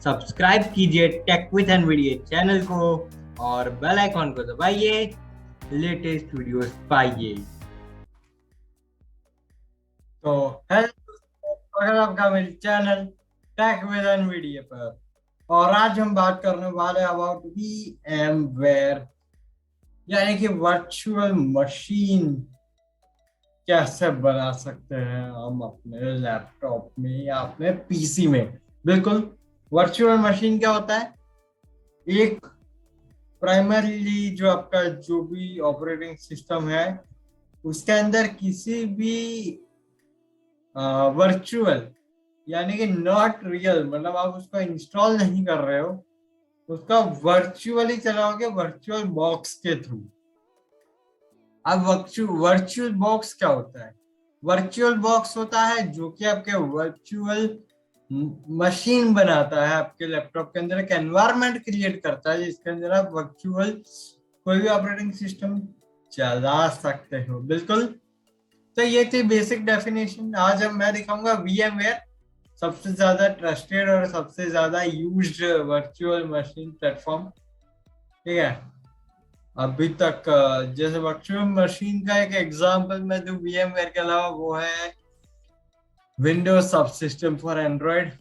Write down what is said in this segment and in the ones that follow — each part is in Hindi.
सब्सक्राइब कीजिए टेक विद एनवीडिया चैनल को और बेल आइकॉन को दबाइए, लेटेस्ट वीडियोस पाइए। तो हेलो दोस्तों, स्वागत है आपका मेरे चैनल टेक विद एनवीडिया पर। और आज हम बात करने वाले अबाउट VMware, यानी कि वर्चुअल मशीन कैसे बना सकते हैं हम अपने लैपटॉप में या अपने पीसी में। बिल्कुल, वर्चुअल मशीन क्या होता है? एक प्राइमरीली जो भी ऑपरेटिंग सिस्टम है उसके अंदर किसी भी वर्चुअल यानी कि नॉट रियल, मतलब आप उसको इंस्टॉल नहीं कर रहे हो, उसका वर्चुअली चलाओगे वर्चुअल बॉक्स के थ्रू। अब वर्चुअल बॉक्स क्या होता है? वर्चुअल बॉक्स होता है जो कि आपके वर्चुअल मशीन बनाता है, आपके लैपटॉप के अंदर एक एनवायरनमेंट क्रिएट करता है जिसके अंदर आप वर्चुअल कोई भी ऑपरेटिंग सिस्टम चला सकते हो। बिल्कुल, तो ये थी बेसिक डेफिनेशन। आज अब मैं दिखाऊंगा VMware, सबसे ज्यादा ट्रस्टेड और सबसे ज्यादा यूज्ड वर्चुअल मशीन प्लेटफॉर्म। ठीक है, अभी तक जैसे वर्चुअल मशीन का एक एग्जांपल मैं दूं VMware के अलावा, वो है विंडोज सबसिस्टम फॉर एंड्रॉइड।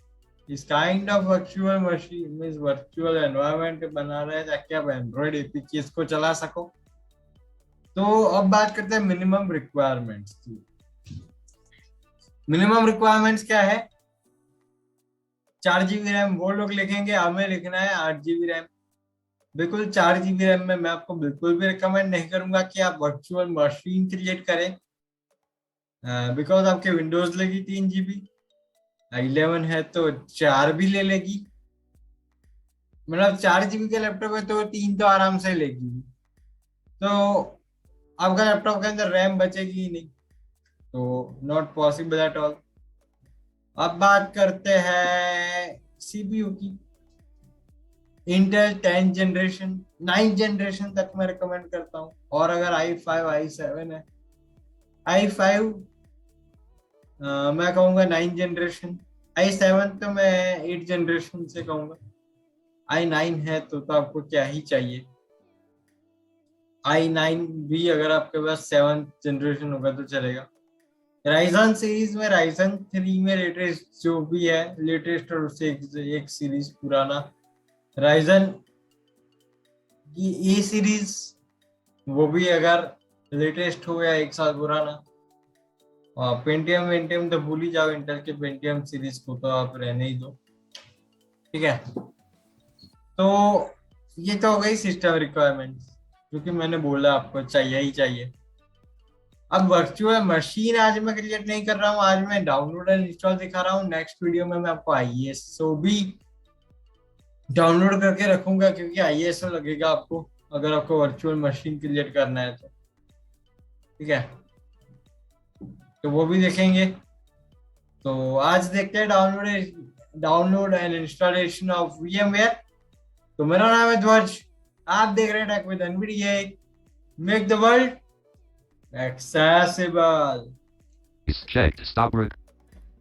इस kind of virtual machine means virtual environment बना रहे हैं ताकि आप एंड्रॉइड एपीकेस को चला सको। तो अब बात करते हैं मिनिमम रिक्वायरमेंट्स की। मिनिमम रिक्वायरमेंट्स क्या है? 4 GB रैम। वो लोग लिखेंगे हमें लिखना है 8 GB रैम। बिल्कुल, 4 GB रैम में मैं आपको बिल्कुल भी रिकमेंड नहीं करूंगा कि आप वर्चुअल मशीन क्रिएट करें, बिकॉज आपके विंडोज लेगी 3 GB, 11 है तो 4 भी ले लेगी। मतलब 4 GB के लैपटॉप है तो 3 तो आराम से लेगी, तो आपका लैपटॉप के अंदर रैम बचेगी ही नहीं, तो नॉट पॉसिबल एट ऑल। अब बात करते हैं CPU की। इंटेल 10 जनरेशन 9 जनरेशन तक मैं रिकमेंड करता हूँ, और अगर i5 i7 है, i5 मैं कहूँगा 9 जनरेशन, i7 तो मैं 8 जनरेशन से कहूँगा, i9 है तो आपको क्या ही चाहिए। i9 भी अगर आपके पास 7 जनरेशन होगा तो चलेगा। राइजन सीरीज में राइजन 3 में लेटेस्ट जो भी है, लेटेस्ट और उससे एक सीरीज पुराना राइजन की ए सीरीज, वो भी अगर लेटेस्ट हो या एक साल पुराना। और पेंटियम वेंटियम तो भूल ही जाओ, इंटेल के पेंटियम सीरीज को तो आप रहने ही दो। ठीक है, तो ये तो हो गई सिस्टम रिक्वायरमेंट्स, क्योंकि मैंने बोला आपको चाहिए ही चाहिए। अब वर्चुअल मशीन आज मैं क्रिएट नहीं कर रहा हूँ, आज मैं डाउनलोड एंड इंस्टॉल दिखा रहा हूँ। नेक्स्ट वीडियो में मैं आपको ISO भी डाउनलोड करके रखूंगा, क्योंकि ISO लगेगा आपको अगर आपको वर्चुअल मशीन क्रिएट करना है तो। ठीक है, तो वो भी देखेंगे। तो आज देखते हैं download and installation of VMware। तो मेरा नाम है ध्वज, आप देख रहे हैं tech with Nvidia, make the world accessible.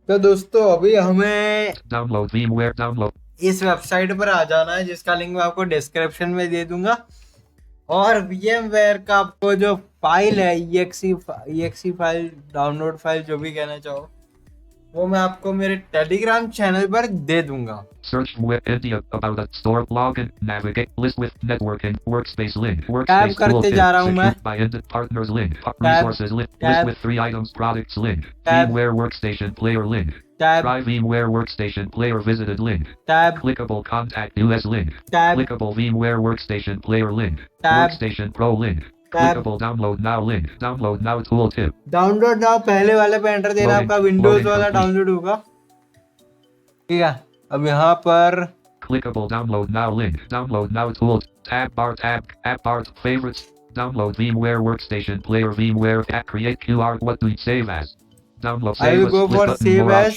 तो दोस्तों, अभी हमें डाउनलोड VMware डाउनलोड इस वेबसाइट पर आ जाना है, जिसका लिंक मैं आपको डिस्क्रिप्शन में दे दूंगा। और VMware का आपको जो फाइल है, EXE फाइल, डाउनलोड फाइल, जो भी कहना चाहो, वो मैं आपको मेरे टेलीग्राम चैनल पर दे दूंगा। search web India about a store login navigate list with networking workspace link tab workspace करते जा रहा हूं मैं। secured by ended partners link resources list with 3 items products link VMware workstation player link try VMware workstation player visited link clickable contact US link clickable VMware workstation player link workstation pro link clickable download now tool tip download now पहले वाले पे एंटर देना, आपका विंडोज वाला डाउनलोड होगा। ठीक है, अब यहाँ पर clickable download now tool tab bar app bar favorites download VMware workstation player VMware app create QR what do you save as download I will go for save as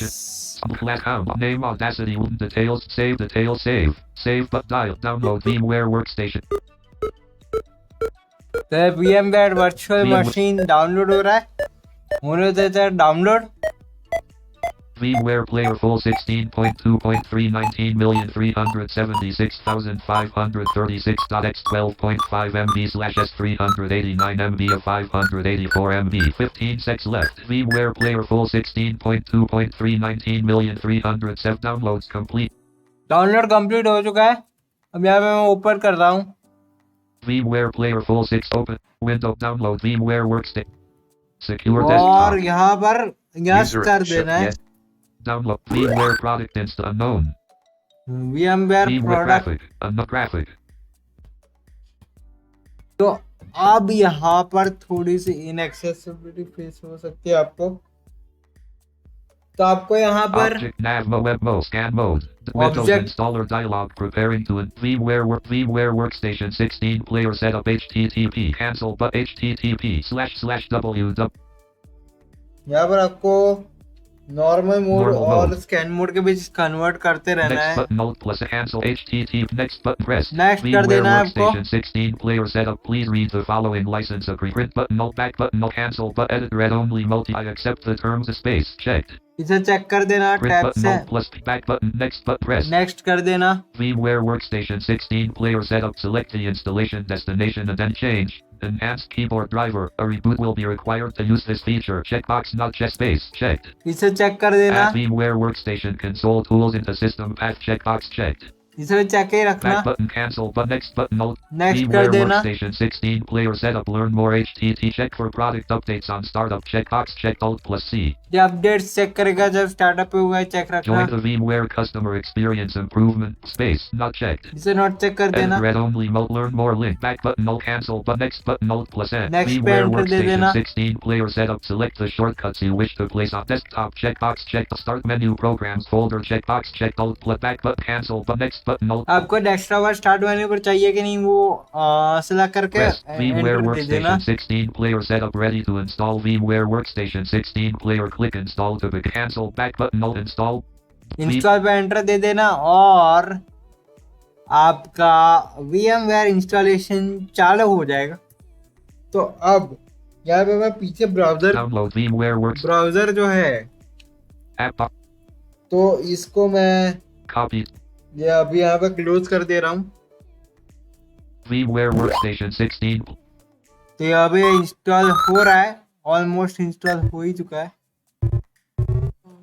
name Audacity details save but dial download VMware workstation। तो VMware वर्चुअल मशीन डाउनलोड हो रहा है, होने देते हैं download. VMware Player Full 16.2.3 19,376,536.x 12.5 MB slash S 389 MB of 584 MB 15 secs left. VMware Player Full 16.2.3 19,307 downloads complete. Download complete हो चुका है। अब यहाँ पे मैं ओपन कर रहा हूँ। VMware Player Full 6 open window download VMware Workstation secure और desktop यहाँ पर यस कर देना है। yes download VMware product inst unknown VMware product. graphic तो अब यहाँ पर थोड़ी सी इनएक्सेसिबिलिटी फेस हो सकती है आपको। तो आपको यहाँ पर object nav web mode scan mode Windows Object- installer dialog preparing to VMware Workstation 16 player setup HTTP cancel but http//www यहाँ पर आपको नॉर्मल मोड Normal और mode. स्कैन मोड के बीच कन्वर्ट करते रहना next है। button alt plus cancel HTTP next button press Next कर VMware देना है आपको। Workstation 16 player setup please read the following license agree print button alt back button alt cancel but edit read only multi I accept the terms of space checked इसे चेक कर देना print टैब button से। alt plus back button next button press next कर देना। VMware Workstation 16 player setup select the installation destination and then change enhanced keyboard driver a reboot will be required to use this feature checkbox not check space checked इसे चेक कर देना। add VMware Workstation console tools into system path checkbox checked इसे चेक ही रखना। back button cancel but next button alt next कर VMware देना। Workstation 16 player setup learn more HTTP check for product updates on startup checkbox checked alt plus C ये अपडेट्स चेक करेगा जब स्टार्टअप पे हुआ है, चेक रखना। join the VMware customer experience improvement space not checked इसे नोट चेक कर edit देना। read only mode learn more link back button alt cancel but next button alt plus N Next पे VMware enter दे Workstation देना। 16 player setup select the shortcuts you wish to place on desktop checkbox checked start menu programs folder checkbox checked alt plus back button cancel but next button alt आपको डेस्कटॉप स्टार्ट मेन्यू पर चाहिए कि नहीं वो सिलेक्ट करके press VMware एंटर दे देना। Workstation 16 player setup ready to install VMware Workstation 16 player click install to be cancel back button alt install install पे एंटर दे देना और आपका VMware इंस्टॉलेशन चालू हो जाएगा। तो अब यहाँ पे मैं पीछे download VMware Works ब्राउजर जो है app तो इसको मैं copy ये अभी यहाँ पे क्लोज कर दे रहा हूँ। VMware Workstation 16 तो ये अभी इंस्टॉल हो रहा है, ऑलमोस्ट इंस्टॉल हो ही चुका है।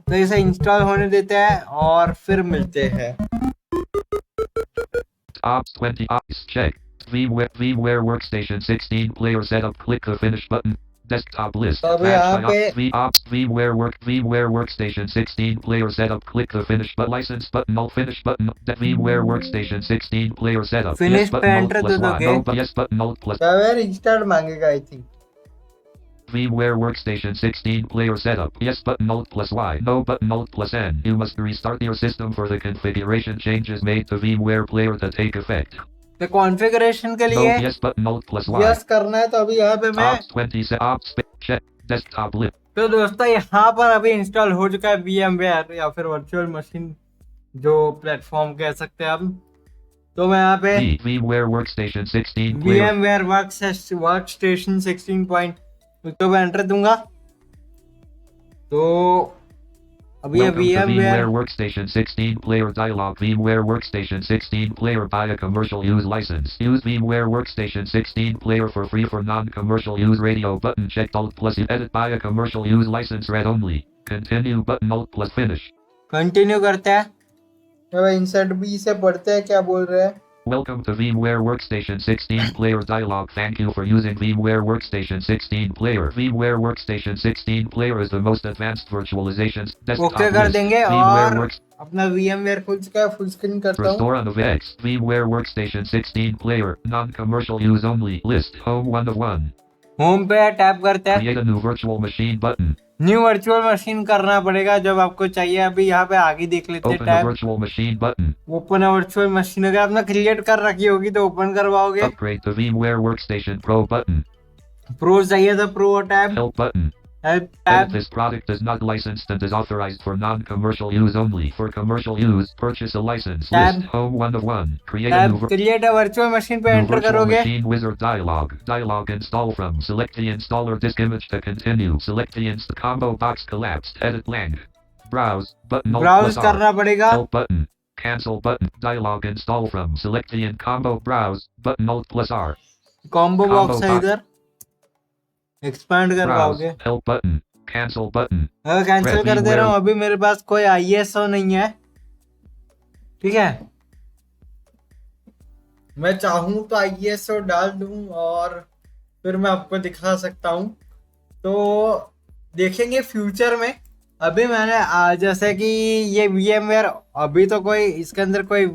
तो इसे इंस्टॉल होने देते हैं और फिर मिलते हैं। ops 20 ops check VMware Workstation 16 player setup click the finish button desktop list तो अभी यहाँ पे VMware Workstation 16 player setup click the finish but license button alt finish button VMware Workstation 16 player setup Finish yes button पे alt enter plus दे Y दोगे। no but yes button alt plus install मांगेगा I think. VMware Workstation 16 player setup yes button alt plus Y no button alt plus N you must restart your system for the configuration changes made to VMware player to take effect तो कॉन्फ़िगरेशन के no लिए yes button alt plus Y yes करना है। तो अभी यहाँ पे मैं ops 20 set ops check desktop list तो दोस्तों यहाँ पर अभी इंस्टॉल हो चुका है VMware या फिर वर्चुअल मशीन जो प्लेटफॉर्म कह सकते हैं आप। तो मैं यहाँ पे VMware Workstation 16 player VMware Workstation 16 point तो मैं एंटर दूंगा। तो अभी ये Welcome to VMware VMware Workstation 16 player dialog VMware Workstation 16 player buy a commercial use license use VMware Workstation 16 player for free for non-commercial use radio button checked alt plus edit buy a commercial use license read only continue button alt plus finish continue करते हैं। तो इंसर्ट भी इसे पढ़ते हैं क्या बोल रहे हैं। Welcome to VMware Workstation 16 player dialog thank you for using VMware Workstation 16 player VMware Workstation 16 player is the most advanced virtualization desktop okay कर list देंगे VMware और Works अपना VMware खुल चुका है, फुल स्क्रीन करता हूँ। Restore on the VX VMware Workstation 16 player non-commercial use only list home 1 of 1 home पे टैप करते हैं। create a new virtual machine button new virtual machine करना पड़ेगा जब आपको चाहिए। अभी यहाँ पे आगे देख लेते हैं open a tab virtual machine button open virtual machine. अगर आपने क्रिएट कर रखी होगी तो ओपन करवाओगे। upgrade to VMware Workstation Pro button pro चाहिए तो pro tab, help button help edit tab. this product is not licensed and is authorized for non-commercial use only for commercial use purchase a license Tab. list home 1 of 1 create a tab new create virtual machine पे New एंटर virtual करोगे। machine wizard dialog install from select the installer disk image to continue select the inst combo box collapsed edit lang Browse button. Alt browse plus R. करना पड़ेगा। Help button. Cancel button. Dialog install from. Select the in combo. Browse button. Alt plus R. Combo Combo box है box. इधर, एक्सपैंड कर Browse. पाओगे। Help button. Cancel button. अगर कैंसिल कर दे रहा हूँ, अभी मेरे पास कोई ISO नहीं है, ठीक है। मैं चाहूँ तो ISO डाल दूं और फिर मैं आपको दिखा सकता हूँ, तो देखेंगे फ्यूचर में। अभी मैंने जैसे कि ये VMware, अभी तो कोई इसके अंदर कोई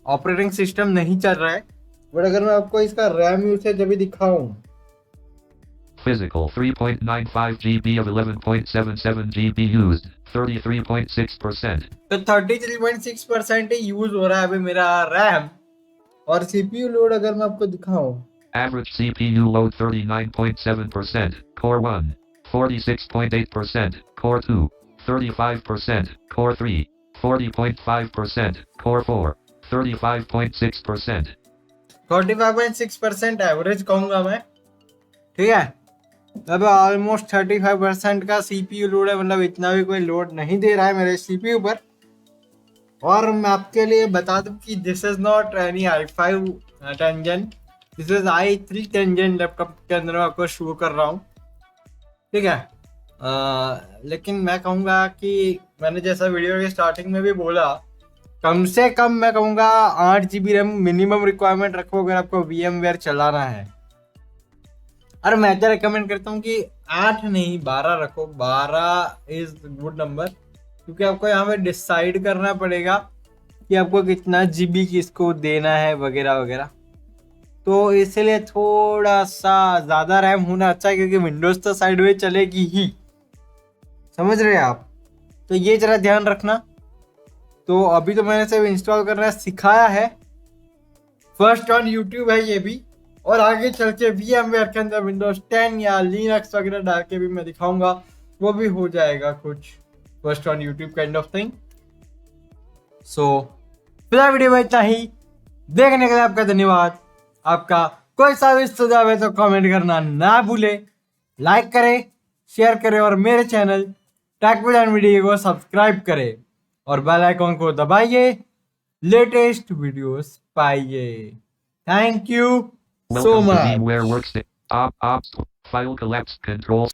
ऑपरेटिंग सिस्टम नहीं चल रहा है, बट अगर मैं आपको इसका रैम यूसेज अभी दिखाऊं, Physical 3.95 GB of 11.77 GB used 33.6%. तो 33.6% ही यूज हो रहा है अभी मेरा रैम। और CPU लोड अगर मैं आपको दिखाऊं, Average CPU load 39.7%, Core 1, 46.8%, Core 2, 35%, Core 3, 40.5%, Core 4, 35.6%. 45.6% average कहूंगा मैं, ठीक है। अब ऑलमोस्ट 35% का CPU लोड है, मतलब इतना भी कोई लोड नहीं दे रहा है मेरे CPU पर। और मैं आपके लिए बता दूं कि this is not any i5 10 this is i3 10 laptop के अंदर मैं आपको शो कर रहा हूँ, ठीक है। लेकिन मैं कहूँगा कि मैंने जैसा वीडियो के स्टार्टिंग में भी बोला, कम से कम मैं कहूँगा 8 GB रैम मिनिमम रिक्वायरमेंट रखो अगर आपको VMware चलाना है। और मैं तो रिकमेंड करता हूँ कि 8 नहीं 12 रखो, 12 इज गुड नंबर, क्योंकि आपको यहाँ पे डिसाइड करना पड़ेगा कि आपको कितना GB किसको देना है वगैरह वगैरह। तो इसलिए थोड़ा सा ज़्यादा रैम होना अच्छा है, क्योंकि विंडोज़ तो साइडवेज चलेगी ही, समझ रहे हैं आप। तो ये जरा ध्यान रखना। तो अभी तो मैंने सिर्फ इंस्टॉल करना सिखाया है, फर्स्ट ऑन यूट्यूब है ये भी, और आगे चल के VMware के अंदर विंडोज 10 या लिनक्स वगैरह डाल के भी मैं दिखाऊंगा, वो भी हो जाएगा कुछ first on YouTube kind of thing. So फिलहाल वीडियो में इतना ही, देखने के लिए आपका धन्यवाद। आपका कोई सा भी सुझाव है तो कमेंट करना ना भूले, लाइक करें, शेयर करें और मेरे चैनल टेक वीडियो को सब्सक्राइब करें और बेल आइकॉन को दबाइए, लेटेस्ट वीडियोस पाइए। Thank you so Welcome to much. VMware Workstation. Ops. File collapse control.